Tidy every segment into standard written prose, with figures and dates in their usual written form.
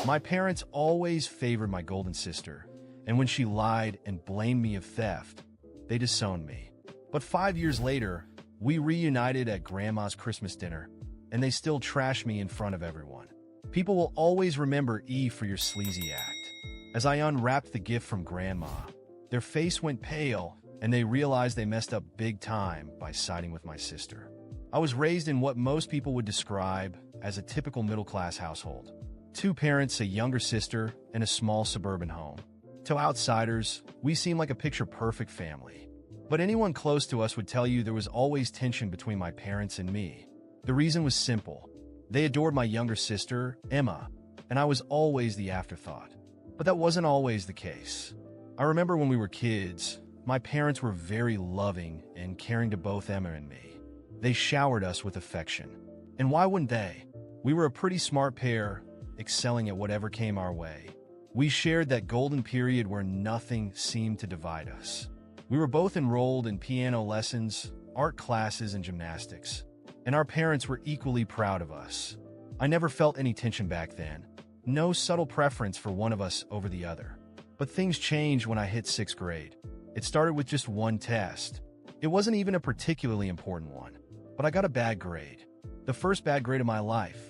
My parents always favored my golden sister, and when she lied and blamed me of theft, they disowned me. But 5 years later, we reunited at Grandma's Christmas dinner, and they still trash me in front of everyone. People will always remember E for your sleazy act. As I unwrapped the gift from Grandma, their face went pale, and they realized they messed up big time by siding with my sister. I was raised in what most people would describe as a typical middle-class household. 2 parents, a younger sister, and a small suburban home. To outsiders, we seem like a picture-perfect family. But anyone close to us would tell you there was always tension between my parents and me. The reason was simple. They adored my younger sister, Emma, and I was always the afterthought. But that wasn't always the case. I remember when we were kids, my parents were very loving and caring to both Emma and me. They showered us with affection. And why wouldn't they? We were a pretty smart pair, excelling at whatever came our way. We shared that golden period where nothing seemed to divide us. We were both enrolled in piano lessons, art classes, and gymnastics, and our parents were equally proud of us. I never felt any tension back then, no subtle preference for one of us over the other. But things changed when I hit 6th grade. It started with just one test. It wasn't even a particularly important one, but I got a bad grade. The first bad grade of my life.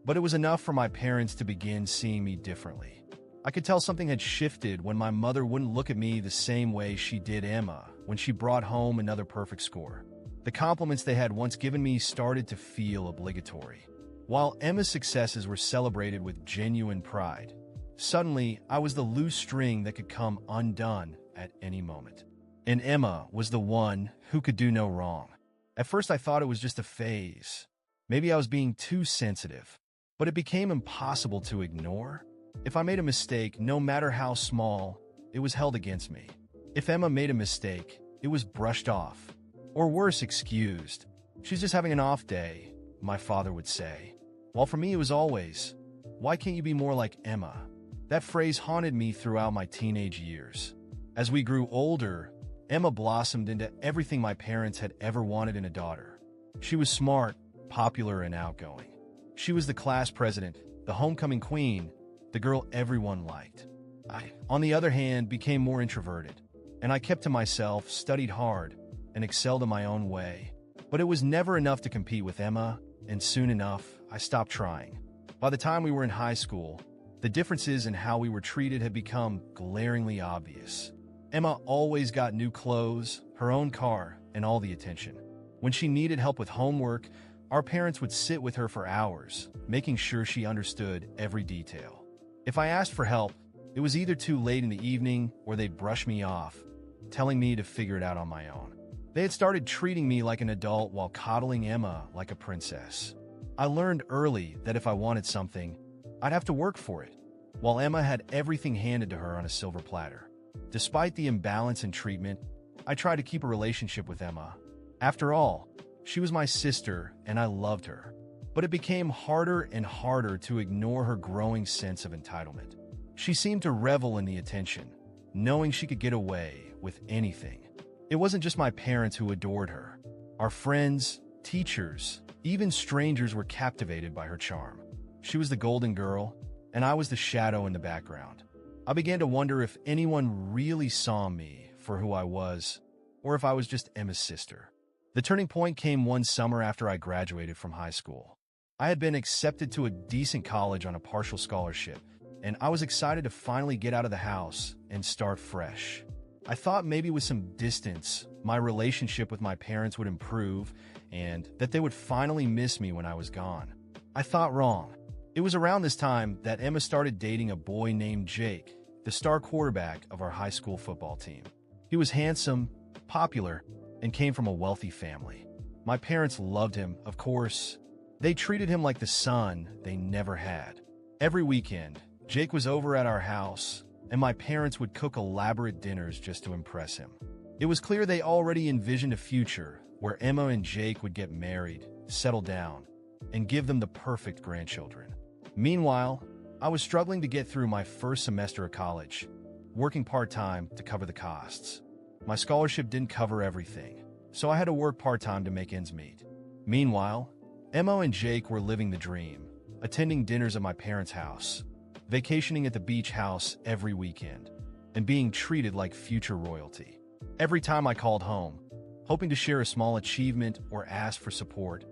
But it was enough for my parents to begin seeing me differently. I could tell something had shifted when my mother wouldn't look at me the same way she did Emma when she brought home another perfect score. The compliments they had once given me started to feel obligatory. While Emma's successes were celebrated with genuine pride, suddenly I was the loose string that could come undone at any moment. And Emma was the one who could do no wrong. At first I thought it was just a phase. Maybe I was being too sensitive, but it became impossible to ignore. If I made a mistake, no matter how small, it was held against me. If Emma made a mistake, it was brushed off. Or worse, excused. She's just having an off day, my father would say. While for me it was always, why can't you be more like Emma? That phrase haunted me throughout my teenage years. As we grew older, Emma blossomed into everything my parents had ever wanted in a daughter. She was smart, popular, and outgoing. She was the class president, the homecoming queen, the girl everyone liked. I, on the other hand, became more introverted, and I kept to myself, studied hard, and excelled in my own way. But it was never enough to compete with Emma, and soon enough, I stopped trying. By the time we were in high school, the differences in how we were treated had become glaringly obvious. Emma always got new clothes, her own car, and all the attention. When she needed help with homework, our parents would sit with her for hours, making sure she understood every detail. If I asked for help, it was either too late in the evening or they'd brush me off, telling me to figure it out on my own. They had started treating me like an adult while coddling Emma like a princess. I learned early that if I wanted something, I'd have to work for it, while Emma had everything handed to her on a silver platter. Despite the imbalance in treatment, I tried to keep a relationship with Emma. After all, she was my sister and I loved her. But it became harder and harder to ignore her growing sense of entitlement. She seemed to revel in the attention, knowing she could get away with anything. It wasn't just my parents who adored her. Our friends, teachers, even strangers were captivated by her charm. She was the golden girl, and I was the shadow in the background. I began to wonder if anyone really saw me for who I was, or if I was just Emma's sister. The turning point came one summer after I graduated from high school. I had been accepted to a decent college on a partial scholarship, and I was excited to finally get out of the house and start fresh. I thought maybe with some distance, my relationship with my parents would improve and that they would finally miss me when I was gone. I thought wrong. It was around this time that Emma started dating a boy named Jake, the star quarterback of our high school football team. He was handsome, popular, and came from a wealthy family. My parents loved him, of course. They treated him like the son they never had. Every weekend, Jake was over at our house, and my parents would cook elaborate dinners just to impress him. It was clear they already envisioned a future where Emma and Jake would get married, settle down, and give them the perfect grandchildren. Meanwhile, I was struggling to get through my first semester of college, working part-time to cover the costs. My scholarship didn't cover everything, so I had to work part-time to make ends meet. Meanwhile, Emma and Jake were living the dream, attending dinners at my parents' house. vacationing at the beach house every weekend, and being treated like future royalty. Every time I called home, hoping to share a small achievement or ask for support,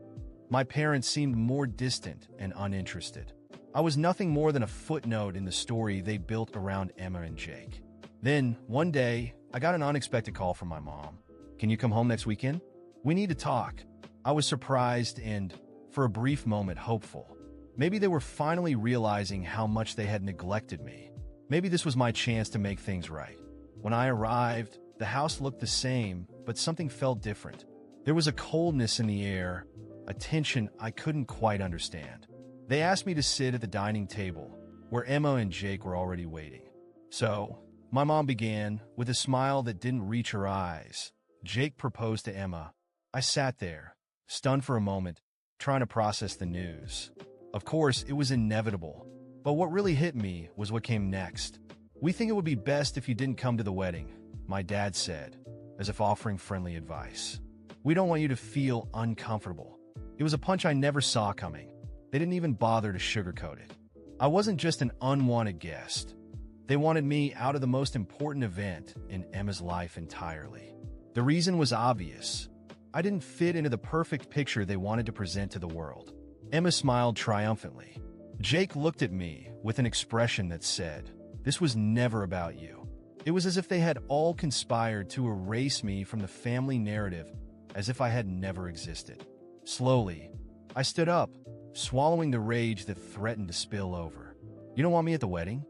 my parents seemed more distant and uninterested. I was nothing more than a footnote in the story they built around Emma and Jake. Then, one day, I got an unexpected call from my mom. "Can you come home next weekend? We need to talk." I was surprised and, for a brief moment, hopeful. Maybe they were finally realizing how much they had neglected me. Maybe this was my chance to make things right. When I arrived, the house looked the same, but something felt different. There was a coldness in the air, a tension I couldn't quite understand. They asked me to sit at the dining table, where Emma and Jake were already waiting. So, my mom began, with a smile that didn't reach her eyes. Jake proposed to Emma. I sat there, stunned for a moment, trying to process the news. Of course, it was inevitable. But what really hit me was what came next. "We think it would be best if you didn't come to the wedding," my dad said, as if offering friendly advice. "We don't want you to feel uncomfortable." It was a punch I never saw coming. They didn't even bother to sugarcoat it. I wasn't just an unwanted guest. They wanted me out of the most important event in Emma's life entirely. The reason was obvious. I didn't fit into the perfect picture they wanted to present to the world. Emma smiled triumphantly. Jake looked at me with an expression that said, "This was never about you." It was as if they had all conspired to erase me from the family narrative, as if I had never existed. Slowly, I stood up, swallowing the rage that threatened to spill over. "You don't want me at the wedding?"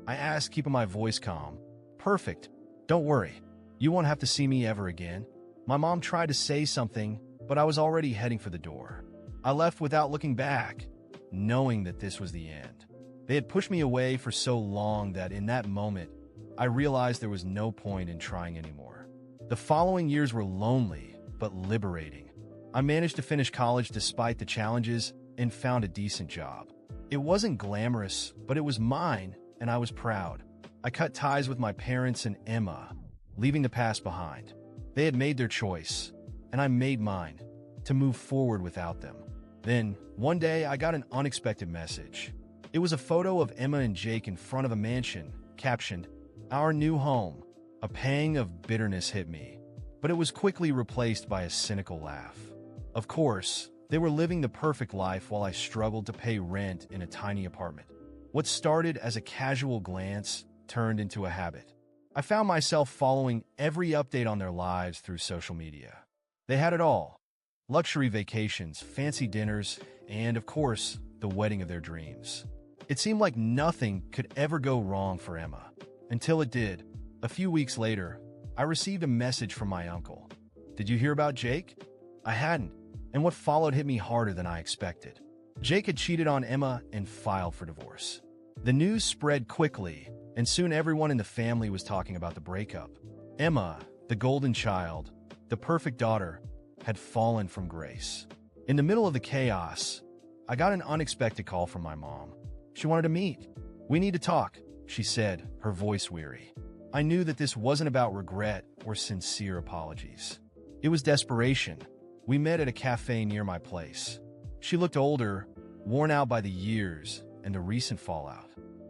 I asked, keeping my voice calm. "Perfect. Don't worry. You won't have to see me ever again." My mom tried to say something, but I was already heading for the door. I left without looking back, knowing that this was the end. They had pushed me away for so long that in that moment, I realized there was no point in trying anymore. The following years were lonely, but liberating. I managed to finish college despite the challenges and found a decent job. It wasn't glamorous, but it was mine, and I was proud. I cut ties with my parents and Emma, leaving the past behind. They had made their choice, and I made mine, to move forward without them. Then, one day, I got an unexpected message. It was a photo of Emma and Jake in front of a mansion, captioned, "Our new home." A pang of bitterness hit me, but it was quickly replaced by a cynical laugh. Of course, they were living the perfect life while I struggled to pay rent in a tiny apartment. What started as a casual glance turned into a habit. I found myself following every update on their lives through social media. They had it all: luxury vacations, fancy dinners, and, of course, the wedding of their dreams. It seemed like nothing could ever go wrong for Emma. Until it did. A few weeks later, I received a message from my uncle. "Did you hear about Jake?" I hadn't, and what followed hit me harder than I expected. Jake had cheated on Emma and filed for divorce. The news spread quickly, and soon everyone in the family was talking about the breakup. Emma, the golden child, the perfect daughter, had fallen from grace. In the middle of the chaos, I got an unexpected call from my mom. She wanted to meet. "We need to talk," she said, her voice weary. I knew that this wasn't about regret or sincere apologies. It was desperation. We met at a cafe near my place. She looked older, worn out by the years and the recent fallout.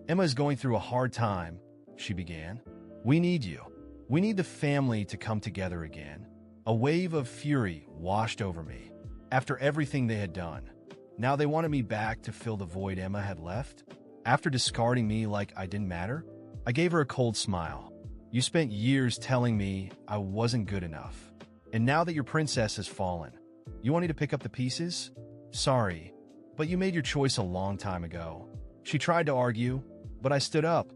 "Emma is going through a hard time," she began. "We need you. We need the family to come together again." A wave of fury washed over me. After everything they had done, now they wanted me back to fill the void Emma had left? After discarding me like I didn't matter? I gave her a cold smile. "You spent years telling me I wasn't good enough. And now that your princess has fallen, you want me to pick up the pieces? Sorry, but you made your choice a long time ago." She tried to argue, but I stood up,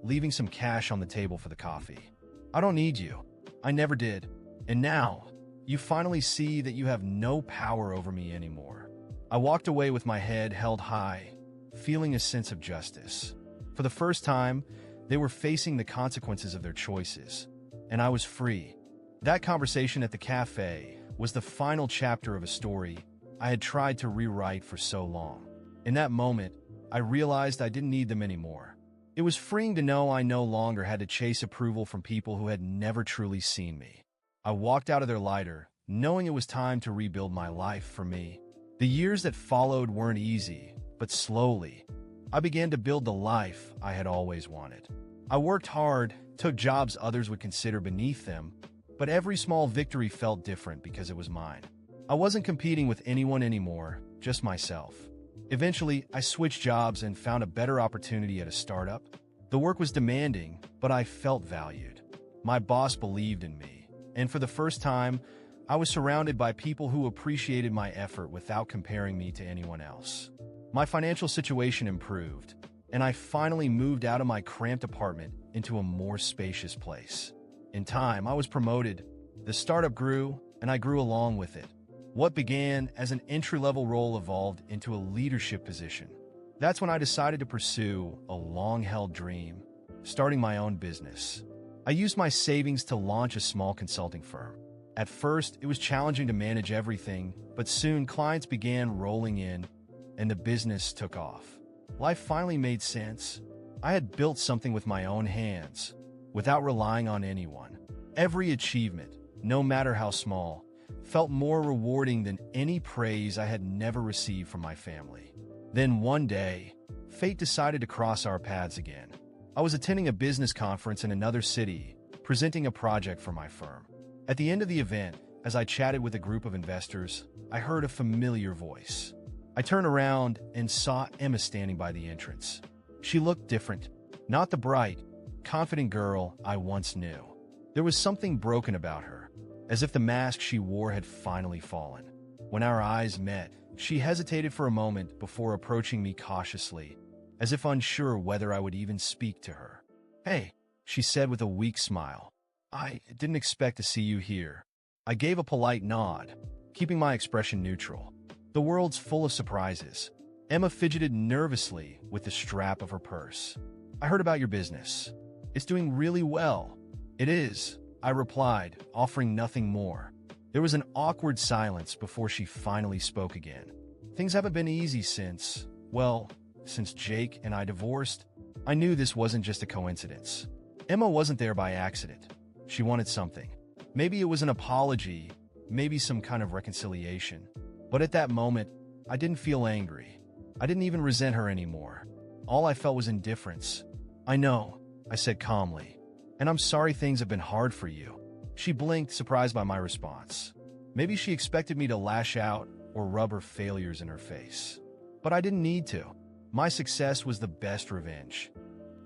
leaving some cash on the table for the coffee. "I don't need you. I never did. And now, you finally see that you have no power over me anymore." I walked away with my head held high, feeling a sense of justice. For the first time, they were facing the consequences of their choices, and I was free. That conversation at the cafe was the final chapter of a story I had tried to rewrite for so long. In that moment, I realized I didn't need them anymore. It was freeing to know I no longer had to chase approval from people who had never truly seen me. I walked out of there lighter, knowing it was time to rebuild my life for me. The years that followed weren't easy, but slowly, I began to build the life I had always wanted. I worked hard, took jobs others would consider beneath them, but every small victory felt different because it was mine. I wasn't competing with anyone anymore, just myself. Eventually, I switched jobs and found a better opportunity at a startup. The work was demanding, but I felt valued. My boss believed in me, and for the first time, I was surrounded by people who appreciated my effort without comparing me to anyone else. My financial situation improved, and I finally moved out of my cramped apartment into a more spacious place. In time, I was promoted, the startup grew, and I grew along with it. What began as an entry-level role evolved into a leadership position. That's when I decided to pursue a long-held dream, starting my own business. I used my savings to launch a small consulting firm. At first, it was challenging to manage everything, but soon clients began rolling in, and the business took off. Life finally made sense. I had built something with my own hands, without relying on anyone. Every achievement, no matter how small, felt more rewarding than any praise I had never received from my family. Then one day, fate decided to cross our paths again. I was attending a business conference in another city, presenting a project for my firm. At the end of the event, as I chatted with a group of investors, I heard a familiar voice. I turned around and saw Emma standing by the entrance. She looked different, not the bright, confident girl I once knew. There was something broken about her, as if the mask she wore had finally fallen. When our eyes met, she hesitated for a moment before approaching me cautiously, as if unsure whether I would even speak to her. "Hey," she said with a weak smile. "I didn't expect to see you here." I gave a polite nod, keeping my expression neutral. The world's full of surprises. Emma fidgeted nervously with the strap of her purse. "I heard about your business. It's doing really well." "It is," I replied, offering nothing more. There was an awkward silence before she finally spoke again. "Things haven't been easy since Jake and I divorced." I knew this wasn't just a coincidence. Emma wasn't there by accident. She wanted something. Maybe it was an apology, maybe some kind of reconciliation. But at that moment, I didn't feel angry. I didn't even resent her anymore. All I felt was indifference. "I know," I said calmly, "and I'm sorry things have been hard for you." She blinked, surprised by my response. Maybe she expected me to lash out or rub her failures in her face. But I didn't need to. My success was the best revenge.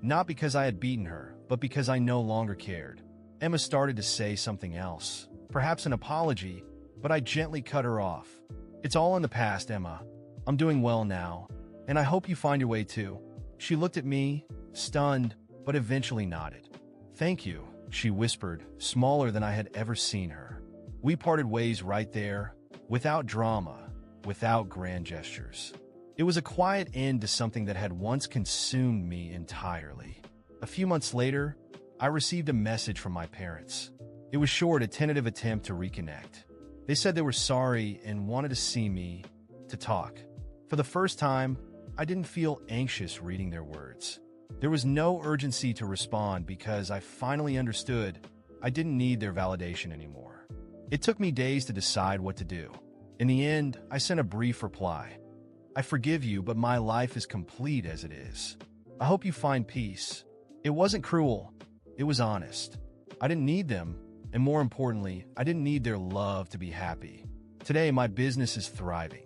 Not because I had beaten her, but because I no longer cared. Emma started to say something else, perhaps an apology, but I gently cut her off. "It's all in the past, Emma. I'm doing well now, and I hope you find your way too." She looked at me, stunned, but eventually nodded. "Thank you," she whispered, smaller than I had ever seen her. We parted ways right there, without drama, without grand gestures. It was a quiet end to something that had once consumed me entirely. A few months later, I received a message from my parents. It was short, a tentative attempt to reconnect. They said they were sorry and wanted to see me, to talk. For the first time, I didn't feel anxious reading their words. There was no urgency to respond because I finally understood I didn't need their validation anymore. It took me days to decide what to do. In the end, I sent a brief reply. "I forgive you, but my life is complete as it is. I hope you find peace." It wasn't cruel. It was honest. I didn't need them, and more importantly, I didn't need their love to be happy. Today, my business is thriving.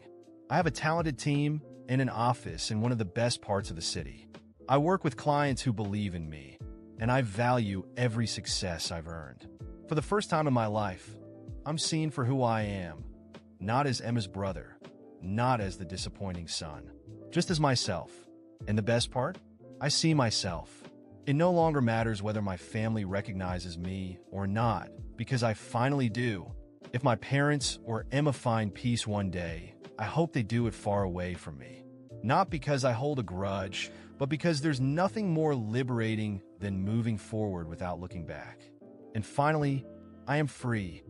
I have a talented team and an office in one of the best parts of the city. I work with clients who believe in me, and I value every success I've earned. For the first time in my life, I'm seen for who I am, not as Emma's brother, not as the disappointing son, just as myself. And the best part? I see myself. It no longer matters whether my family recognizes me or not, because I finally do. If my parents or Emma find peace one day, I hope they do it far away from me. Not because I hold a grudge, but because there's nothing more liberating than moving forward without looking back. And finally, I am free.